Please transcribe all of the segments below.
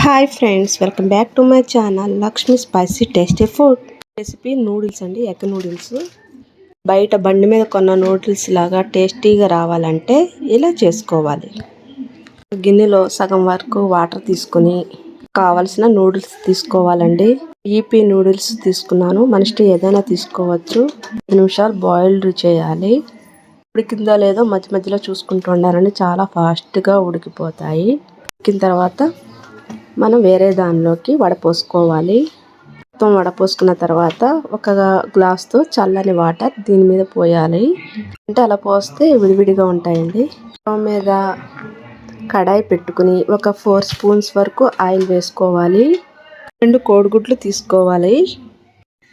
Hi friends, welcome back to my channel Lakshmi spicy tasty food. Recipe noodles అండి, egg noodles. బయట బండి మీద కొన్న నూడిల్స్ లాగా టేస్టీగా రావాలంటే ఇలా చేసుకోవాలి. గిన్నెలో సగం వరకు వాటర్ తీసుకుని కావలసిన నూడిల్స్ తీసుకోవాలండి. ఈపీ నూడిల్స్ తీసుకున్నాను, మన ఇష్టం ఏదైనా తీసుకోవచ్చు. 5 నిమిషాలు బాయిల్డ్ చేయాలి. ఉడికిందో లేదో మధ్య మధ్యలో చూసుకుంటూ ఉండాలండి, చాలా ఫాస్ట్గా ఉడికిపోతాయి. ఉడికిన తర్వాత మనం వేరే దానిలోకి వడపోసుకోవాలి. మొత్తం వడపోసుకున్న తర్వాత ఒక గ్లాస్తో చల్లని వాటర్ దీని మీద పోయాలి. అంటే అలా పోస్తే విడివిడిగా ఉంటాయండి. స్టవ్ మీద కడాయి పెట్టుకుని ఒక 4 స్పూన్స్ వరకు ఆయిల్ వేసుకోవాలి. 2 కోడిగుడ్లు తీసుకోవాలి.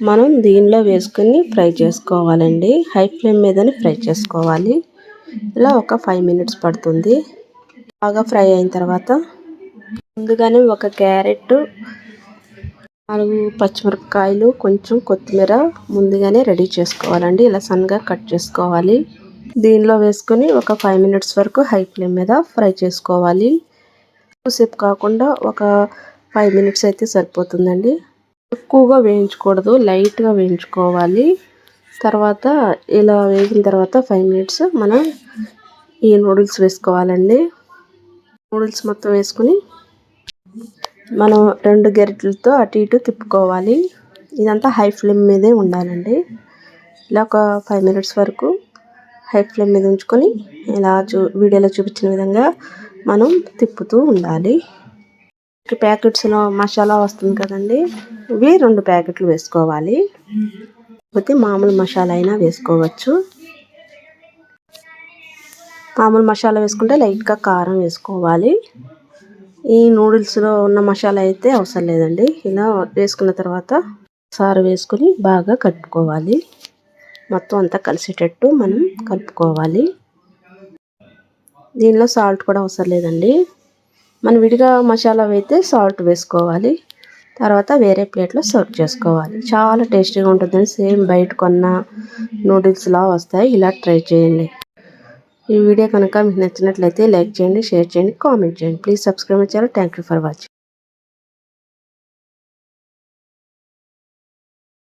మనం దీనిలో వేసుకుని ఫ్రై చేసుకోవాలండి. హై ఫ్లేమ్ మీదనే ఫ్రై చేసుకోవాలి. ఇలా ఒక 5 మినిట్స్ పడుతుంది. బాగా ఫ్రై అయిన తర్వాత ముందుగానే ఒక క్యారెట్, 4 పచ్చిమిరపకాయలు, కొంచెం కొత్తిమీర ముందుగానే రెడీ చేసుకోవాలండి. ఇలా సన్నగా కట్ చేసుకోవాలి. దీనిలో వేసుకొని ఒక 5 మినిట్స్ వరకు హై ఫ్లేమ్ మీద ఫ్రై చేసుకోవాలి. ఎక్కువసేపు కాకుండా ఒక 5 మినిట్స్ అయితే సరిపోతుందండి. ఎక్కువగా వేయించకూడదు, లైట్గా వేయించుకోవాలి. తర్వాత ఇలా వేగిన తర్వాత 5 మినిట్స్ మనం ఈ నూడిల్స్ వేసుకోవాలండి. నూడిల్స్ మొత్తం వేసుకుని మనం 2 గరిటెలతో అటు ఇటు తిప్పుకోవాలి. ఇదంతా హై ఫ్లేమ్ మీదే ఉండాలండి. ఇలా ఒక 5 మినిట్స్ వరకు హై ఫ్లేమ్ మీద ఉంచుకొని ఇలా వీడియోలో చూపించిన విధంగా మనం తిప్పుతూ ఉండాలి. ప్యాకెట్స్లో మసాలా వస్తుంది కదండి, ఇవి 2 ప్యాకెట్లు వేసుకోవాలి. లేకపోతే మామూలు మసాలా అయినా వేసుకోవచ్చు. మామూలు మసాలా వేసుకుంటే లైట్గా కారం వేసుకోవాలి. ఈ నూడిల్స్లో ఉన్న మసాలా అయితే అవసరం లేదండి. ఇలా వేసుకున్న తర్వాత సారు వేసుకొని బాగా కలుపుకోవాలి. మొత్తం అంతా కలిసేటట్టు మనం కలుపుకోవాలి. దీనిలో సాల్ట్ కూడా అవసరం లేదండి. మనం విడిగా మసాలా అయితే సాల్ట్ వేసుకోవాలి. తర్వాత వేరే ప్లేట్లో సర్వ్ చేసుకోవాలి. చాలా టేస్టీగా ఉంటుందండి. సేమ్ బయట కొన్న నూడిల్స్లా వస్తాయి. ఇలా ట్రై చేయండి. ఈ వీడియో కనుక మీకు నచ్చినట్లయితే లైక్ చేయండి, షేర్ చేయండి, కామెంట్ చేయండి. Please subscribe my channel. Thank you for watching.